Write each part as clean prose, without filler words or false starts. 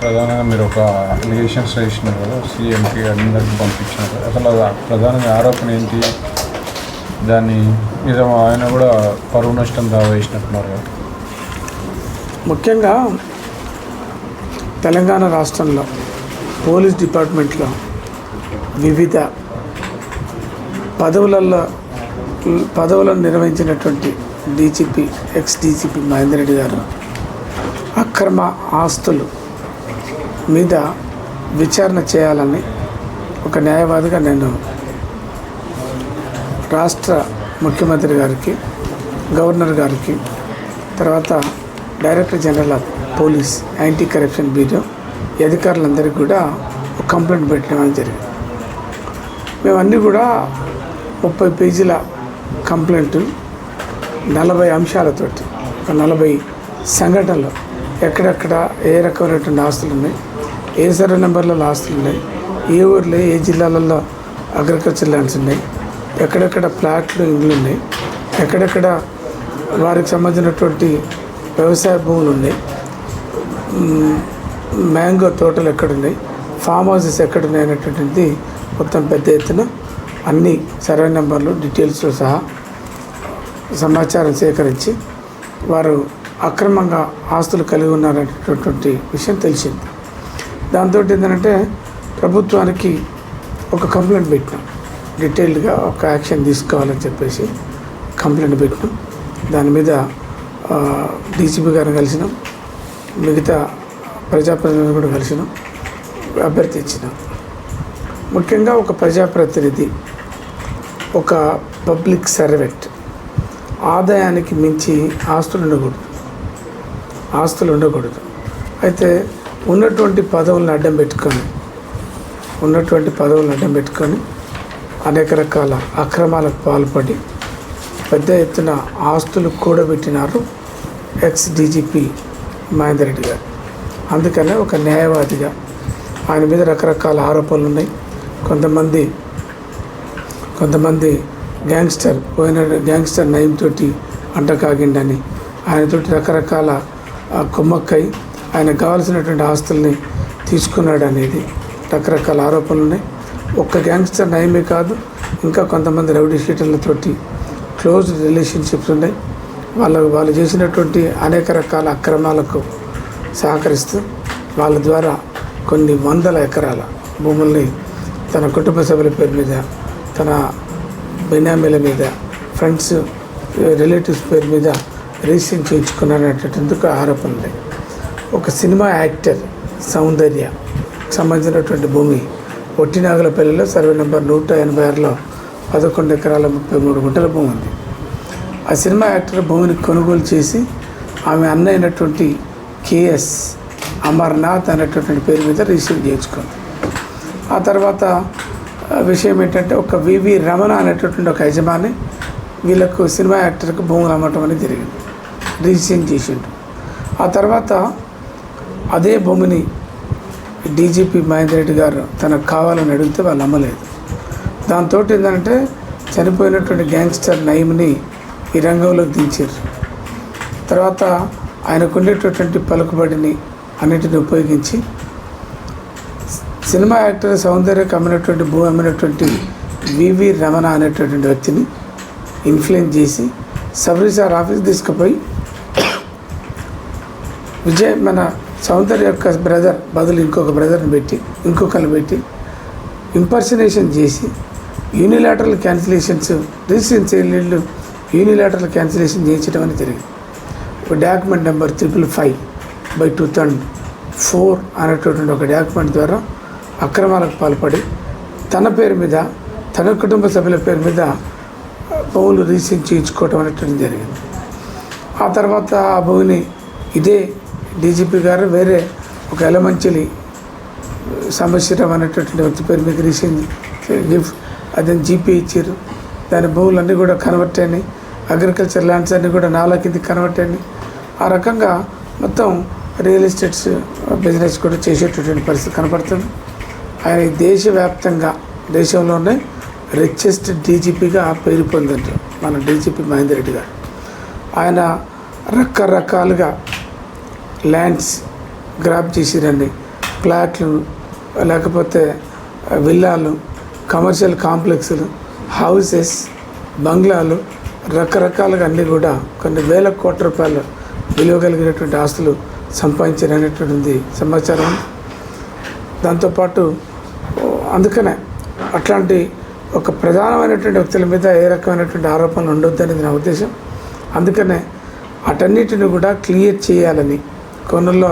ప్రధానంగా మీరు ఒక అలిగేషన్స్ చేసినారు కదా, సీఎంకి అందరికి పంపించినారు. అసలు ప్రధానంగా ఆరోపణ ఏంటి? దాన్ని నిజం ఆయన కూడా పరువు నష్టం దావా వేసినట్టున్నారు కదా. ముఖ్యంగా తెలంగాణ రాష్ట్రంలో పోలీస్ డిపార్ట్మెంట్లో వివిధ పదవులను నిర్వహించినటువంటి DGP X DGP Mahender Reddy గారు అక్రమ ఆస్తులు మీద విచారణ చేయాలని ఒక న్యాయవాదిగా నేను రాష్ట్ర ముఖ్యమంత్రి గారికి, గవర్నర్ గారికి, తర్వాత director general of police anti corruption bureau ఈ అధికారులందరికీ కూడా ఒక కంప్లైంట్ పెట్టడం జరిగింది. మేమన్నీ కూడా 30 పేజీల కంప్లైంట్, 40 అంశాలతోటి, 40 సంఘటనలు, ఎక్కడెక్కడ ఏ రకమైనటువంటి ఆస్తులు ఉన్నాయి, ఏ సర్వే నెంబర్లలో ఆస్తులు ఉన్నాయి, ఏ ఊర్లో ఏ జిల్లాలలో అగ్రికల్చర్ ల్యాండ్స్ ఉన్నాయి, ఎక్కడెక్కడ ఫ్లాట్లు ఇండ్లు ఉన్నాయి, ఎక్కడెక్కడ వారికి సంబంధించినటువంటి వ్యవసాయ భూములు ఉన్నాయి, మ్యాంగో తోటలు ఎక్కడున్నాయి, ఫామ్ హౌసెస్ ఎక్కడున్నాయి అనేటువంటిది మొత్తం పెద్ద ఎత్తున అన్ని సర్వే నెంబర్లు డీటెయిల్స్తో సహా సమాచారం సేకరించి వారు అక్రమంగా ఆస్తులు కలిగి ఉన్నారనేటటువంటి విషయం తెలిసింది. దాంతో ఏంటంటే ప్రభుత్వానికి ఒక కంప్లైంట్ పెట్టినాం, డీటెయిల్డ్గా ఒక యాక్షన్ తీసుకోవాలని చెప్పేసి కంప్లైంట్ పెట్టినాం. దాని మీద డీసీపీ గారిని కలిసినాం, మిగతా ప్రజాప్రతినిధులు కూడా కలిసినాం, అభ్యర్థించినాం. ముఖ్యంగా ఒక ప్రజాప్రతినిధి, ఒక పబ్లిక్ సర్వెంట్ ఆదాయానికి మించి ఆస్తులు ఉండకూడదు. అయితే ఉన్నటువంటి పదవులను అడ్డం పెట్టుకొని అనేక రకాల అక్రమాలకు పాల్పడి పెద్ద ఎత్తున ఆస్తులు కూడబెట్టినారు ఎక్స్ డీజీపీ మహేందర్ రెడ్డి గారు. అందుకనే ఒక న్యాయవాదిగా ఆయన మీద రకరకాల ఆరోపణలు ఉన్నాయి. కొంతమంది గ్యాంగ్స్టర్ నయం తోటి అంటకాగిండని, ఆయనతోటి రకరకాల కుమ్మక్కై ఆయన కావాల్సినటువంటి ఆస్తుల్ని తీసుకున్నాడు అనేది రకరకాల ఆరోపణలు ఉన్నాయి. ఒక్క గ్యాంగ్స్టర్ నయమే కాదు, ఇంకా కొంతమంది రౌడీ షీటర్లతోటి క్లోజ్ రిలేషన్షిప్స్ ఉన్నాయి. వాళ్ళు చేసినటువంటి అనేక రకాల అక్రమాలకు సహకరిస్తూ వాళ్ళ ద్వారా కొన్ని వందల ఎకరాల భూముల్ని తన కుటుంబ సభ్యుల పేరు మీద, తన బినామీల మీద, ఫ్రెండ్స్ రిలేటివ్స్ పేరు మీద రిజిస్ట్రేషన్ చేయించుకున్నారనేటందుకు ఆరోపణలు ఉన్నాయి. ఒక సినిమా యాక్టర్ సౌందర్య సంబంధించినటువంటి భూమి ఒట్టినాగులపల్లిలో సర్వే నెంబర్ 186లో 11 ఎకరాల 33 గుంటల భూమి ఉంది. ఆ సినిమా యాక్టర్ భూమిని కొనుగోలు చేసి ఆమె అన్న అయినటువంటి కేఎస్ అమర్నాథ్ అనేటటువంటి పేరు మీద రిజిస్టర్ చేయించుకుంది. ఆ తర్వాత విషయం ఏంటంటే ఒక వివి రమణ అనేటటువంటి ఒక యజమాని వీళ్ళకు సినిమా యాక్టర్కి భూములు అమ్మటం అనేది జరిగింది, రిజిస్ట్రేషన్ చేసిండు. ఆ తర్వాత అదే భూమిని డీజీపీ మహేందర్ రెడ్డి గారు తనకు కావాలని అడిగితే వాళ్ళు అమ్మలేదు. దాంతో ఏంటంటే చనిపోయినటువంటి గ్యాంగ్స్టర్ నయీంని ఈ రంగంలోకి దించారు. తర్వాత ఆయనకు ఉండేటటువంటి పలుకుబడిని అన్నిటిని ఉపయోగించి సినిమా యాక్టర్ సౌందర్యకు అమ్మినటువంటి భూమి అమ్మినటువంటి వివి రమణ అనేటటువంటి వ్యక్తిని ఇన్ఫ్లుయెన్స్ చేసి సబ్ రిజిస్ట్రార్ ఆఫీస్ తీసుకుపోయి మన సౌందర్య యొక్క బ్రదర్ బదులు ఇంకొకరిని పెట్టి ఇంపర్సనేషన్ చేసి యూనిలాటరల్ క్యాన్సిలేషన్స్ రిజిస్ట్రేషన్ చేయలేదు, యూనిలాటరల్ క్యాన్సిలేషన్ చేయించడం అని జరిగింది. ఒక డాక్యుమెంట్ నెంబర్ 555/2004 అనేటటువంటి ఒక డాక్యుమెంట్ ద్వారా అక్రమాలకు పాల్పడి తన పేరు మీద, తన కుటుంబ సభ్యుల పేరు మీద భూములు రిజిస్ట్రేషన్ చేయించుకోవటం అనేటువంటి జరిగింది. ఆ తర్వాత ఆ భూమిని ఇదే డీజీపీ గారు వేరే ఒక ఎలమంచిలి సమశ్వరం అనేటటువంటి వ్యక్తి పేరు మీద రిజిస్ట్రేషన్ అదే జీపీ ఇచ్చారు. దాని భూములన్నీ కూడా కన్వర్ట్ అయినాయి, అగ్రికల్చర్ ల్యాండ్స్ అన్నీ కూడా నాలా కింద కన్వర్ట్ అయినాయి. ఆ రకంగా మొత్తం రియల్ ఎస్టేట్స్ బిజినెస్ కూడా చేసేటటువంటి పరిస్థితి కనపడుతుంది. ఆయన దేశవ్యాప్తంగా దేశంలోనే రిచెస్ట్ డీజీపీగా పేరు పొందారు మన డీజీపీ మహేందర్ రెడ్డి గారు. ఆయన రకరకాలుగా ల్యాండ్స్ గ్రాప్ చేసిరని ఫ్లాట్లు, లేకపోతే విల్లాలు, కమర్షియల్ కాంప్లెక్స్లు, హౌసెస్, బంగ్లాలు, రకరకాలుగా అన్నీ కూడా కొన్ని వేల కోట్ల రూపాయలు విలువ కలిగినటువంటి ఆస్తులు సంపాదించారనేటువంటిది సమాచారం. దాంతోపాటు అందుకనే అట్లాంటి ఒక ప్రధానమైనటువంటి వ్యక్తుల మీద ఏ రకమైనటువంటి ఆరోపణలు ఉండొద్దనేది నా ఉద్దేశం. అందుకనే అటన్నిటిని కూడా క్లియర్ చేయాలని కొన్నిలో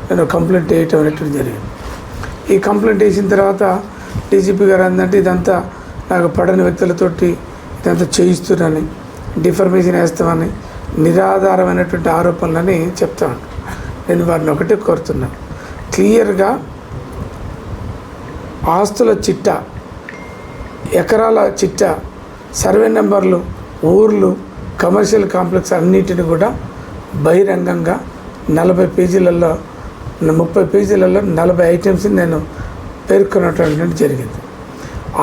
నేను కంప్లైంట్ వేయటం అనేటువంటి జరిగింది. ఈ కంప్లైంట్ వేసిన తర్వాత డీజీపీ గారు ఏంటంటే ఇదంతా నాకు పడని వ్యక్తులతోటి ఇదంతా చేయిస్తున్నారని, డిఫర్మేషన్ వేస్తామని, నిరాధారమైనటువంటి ఆరోపణలని చెప్తాను. నేను వారిని ఒకటే కోరుతున్నాను, క్లియర్గా ఆస్తుల చిట్టా, ఎకరాల చిట్టా, సర్వే నెంబర్లు, ఊర్లు, కమర్షియల్ కాంప్లెక్స్ అన్నిటిని కూడా బహిరంగంగా 40 పేజీలలో 30 పేజీలలో 40 ఐటమ్స్ నేను పేర్కొనటువంటి జరిగింది.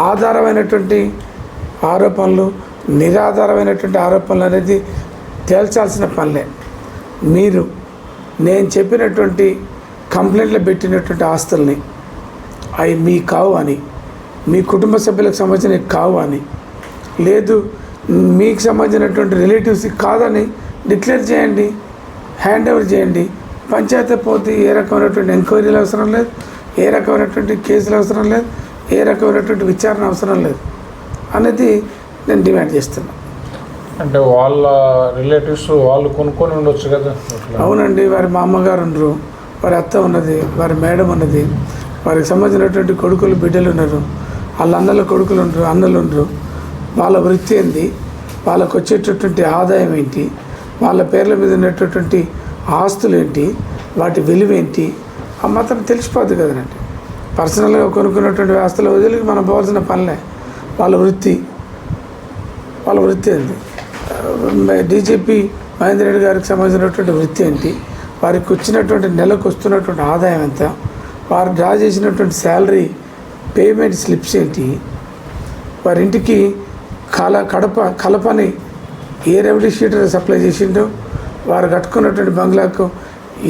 ఆధారమైనటువంటి ఆరోపణలు, నిరాధారమైనటువంటి ఆరోపణలు అనేది తేల్చాల్సిన పనిలే. మీరు నేను చెప్పినటువంటి కంప్లైంట్లు పెట్టినటువంటి ఆస్తుల్ని అవి మీ కావు అని, మీ కుటుంబ సభ్యులకు సంబంధించిన కావు అని, లేదు మీకు సంబంధించినటువంటి రిలేటివ్స్కి కాదని డిక్లేర్ చేయండి, హ్యాండ్ ఓవర్ చేయండి. పంచాయతీ పోతే ఏ రకమైనటువంటి ఎంక్వైరీలు అవసరం లేదు, ఏ రకమైనటువంటి కేసులు అవసరం లేదు, ఏ రకమైనటువంటి విచారణ అవసరం లేదు అనేది నేను డిమాండ్ చేస్తున్నాను. అంటే వాళ్ళ రిలేటివ్స్ వాళ్ళు కొనుక్కొని ఉండొచ్చు కదా? అవునండి, వారి మా అమ్మగారు ఉండరు, వారి అత్త ఉన్నది, వారి మేడం ఉన్నది, వారికి సంబంధించినటువంటి కొడుకులు బిడ్డలు ఉన్నారు, వాళ్ళ అన్నల కొడుకులు ఉండరు, అన్నలు ఉండరు. వాళ్ళ వృత్తి ఏంది, వాళ్ళకు వచ్చేటటువంటి ఆదాయం ఏంటి, వాళ్ళ పేర్ల మీద ఉన్నటువంటి ఆస్తులు ఏంటి, వాటి విలువ ఏంటి, ఆ మాత్రం తెలిసిపోద్ది కదండి. పర్సనల్గా కొనుక్కున్నటువంటి ఆస్తుల వదిలికి మనం పోవాల్సిన పనిలే. వాళ్ళ వృత్తి ఏంటి, డీజీపీ మహేందర్ రెడ్డి గారికి సంబంధించినటువంటి వృత్తి ఏంటి, వారికి వచ్చినటువంటి నెలకు వస్తున్నటువంటి ఆదాయం ఎంత, వారు డ్రా చేసినటువంటి శాలరీ పేమెంట్ స్లిప్స్ ఏంటి, వారింటికి కలపని ఏ రెవెన్యూ షీటర్ సప్లై చేసిండో, వారు కట్టుకున్నటువంటి బంగ్లాకు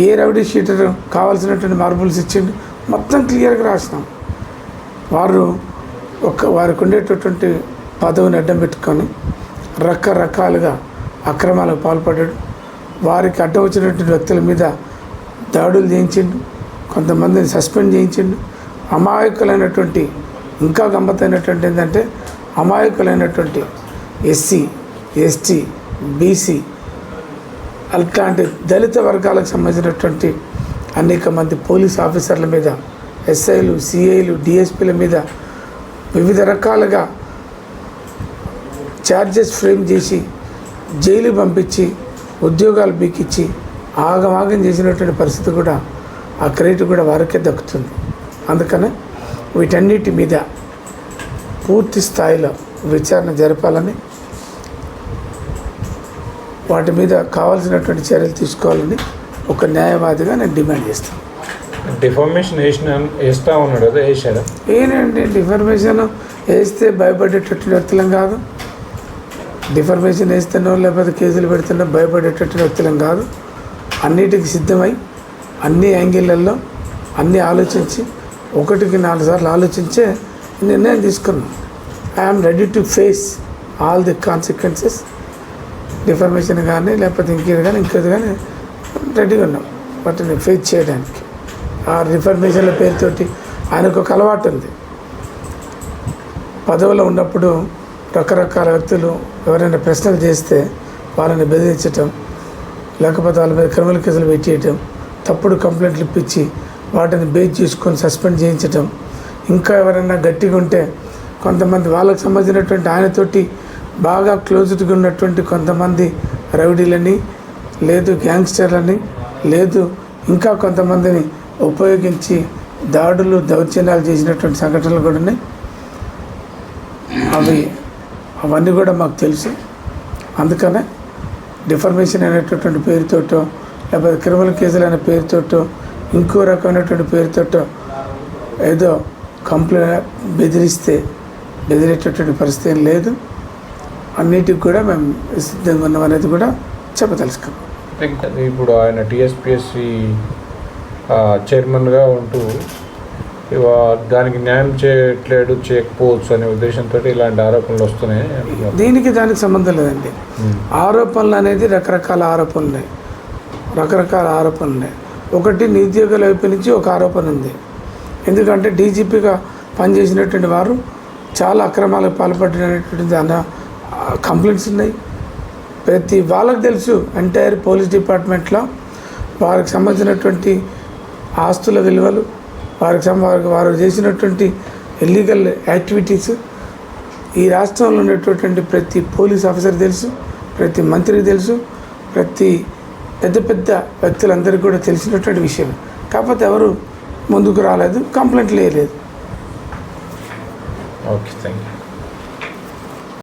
ఏ రెవెన్యూ షీటర్ కావాల్సినటువంటి మార్బుల్స్ ఇచ్చిండు, మొత్తం క్లియర్గా రాసినాం. వారికి ఉండేటటువంటి పదవిని అడ్డం పెట్టుకొని రకరకాలుగా అక్రమాలకు పాల్పడ్డాడు. వారికి అడ్డం వచ్చినటువంటి వ్యక్తుల మీద దాడులు చేయించిండు, కొంతమందిని సస్పెండ్ చేయించిండు. అమాయకులైనటువంటి, ఇంకా గమ్మత్తైనటువంటి ఏంటంటే అమాయకులైనటువంటి ఎస్సీ, ఎస్టీ, బీసీ అలాంటి దళిత వర్గాలకు సంబంధించినటువంటి అనేక మంది పోలీస్ ఆఫీసర్ల మీద, ఎస్ఐలు, సిఐలు, డిఎస్పీల మీద వివిధ రకాలుగా ఛార్జెస్ ఫ్రేమ్ చేసి జైలు పంపించి ఉద్యోగాలు బీకిచ్చి ఆగమాగం చేసినటువంటి పరిస్థితి కూడా, ఆ క్రెడిట్ కూడా వారికే దక్కుతుంది. అందుకనే వీటన్నిటి మీద పూర్తి స్థాయిలో విచారణ జరపాలని, వాటి మీద కావాల్సినటువంటి చర్యలు తీసుకోవాలని ఒక న్యాయవాదిగా నేను డిమాండ్ చేస్తాను. డిఫర్మేషన్ వేస్తా ఉన్నాడు కదా, వేసాడా? ఏనండి, డిఫర్మేషన్ వేస్తే భయపడేటటువంటి వ్యక్తులం కాదు, డిఫర్మేషన్ వేస్తానో లేకపోతే కేసులు పెడుతున్నో భయపడేటటువంటి వ్యక్తులం కాదు. అన్నిటికీ సిద్ధమై అన్ని యాంగిళ్ళల్లో అన్నీ ఆలోచించి 1కి 4 సార్లు ఆలోచించే నిర్ణయం తీసుకున్నాం. I'm ready to face all the consequences. డిఫర్మేషన్ కానీ లేకపోతే ఇంకేది కానీ రెడీగా ఉన్నాం వాటిని ఫేస్ చేయడానికి. ఆ రిఫర్మేషన్ల పేరుతోటి ఆయనకు ఒక అలవాటు ఉంది. పదవిలో ఉన్నప్పుడు రకరకాల వ్యక్తులు ఎవరైనా ప్రశ్నలు చేస్తే వాళ్ళని బెదిరించటం, లేకపోతే వాళ్ళ మీద క్రిమినల్ కేసులు పెట్టేయటం, తప్పుడు కంప్లైంట్లు ఇప్పించి వాటిని బేస్ చేసుకొని సస్పెండ్ చేయించటం, ఇంకా ఎవరైనా గట్టిగా ఉంటే కొంతమంది వాళ్ళకు సంబంధించినటువంటి ఆయనతోటి బాగా క్లోజ్డ్గా ఉన్నటువంటి కొంతమంది రౌడీలని, లేదు గ్యాంగ్స్టర్లని, లేదు ఇంకా కొంతమందిని ఉపయోగించి దాడులు, దౌర్జన్యాలు చేసినటువంటి సంఘటనలు కూడా ఉన్నాయి. అవన్నీ కూడా మాకు తెలుసు. అందుకనే డిఫర్మేషన్ అనేటటువంటి పేరుతోటో లేకపోతే క్రిమినల్ కేసులు అనే పేరుతోటో ఇంకో రకమైనటువంటి పేరుతోటో ఏదో బెదిరేటటువంటి పరిస్థితి ఏం లేదు. అన్నిటికి కూడా మేము సిద్ధంగా ఉన్నాం అనేది కూడా చెప్పదలుచుకున్నాం. ఇప్పుడు ఆయన టీఎస్పీఎస్సీ చైర్మన్గా ఉంటూ దానికి న్యాయం చేయకపోవచ్చు అనే ఉద్దేశంతో ఇలాంటి ఆరోపణలు వస్తున్నాయి అంటున్నారు. దీనికి దానికి సంబంధం లేదండి. ఆరోపణలు అనేది రకరకాల ఆరోపణలు ఉన్నాయి. ఒకటి నిరుద్యోగ వైపు నుంచి ఒక ఆరోపణ ఉంది. ఎందుకంటే డీజీపీగా పనిచేసినటువంటి వారు చాలా అక్రమాలకు పాల్పడినటువంటి కంప్లైంట్స్ ఉన్నాయి. ప్రతి వాళ్ళకి తెలుసు, ఎంటైర్ పోలీస్ డిపార్ట్మెంట్లో వారికి సంబంధించినటువంటి ఆస్తుల విలువలు, వారు చేసినటువంటి ఇల్లీగల్ యాక్టివిటీస్ ఈ రాష్ట్రంలో ఉన్నటువంటి ప్రతి పోలీస్ ఆఫీసర్ తెలుసు, ప్రతి మంత్రికి తెలుసు, ప్రతి పెద్ద పెద్ద వ్యక్తులందరికీ కూడా తెలిసినటువంటి విషయం. కాకపోతే ఎవరు ముందుకు రాలేదు, కంప్లైంట్లు వేయలేదు. Okay, thank you.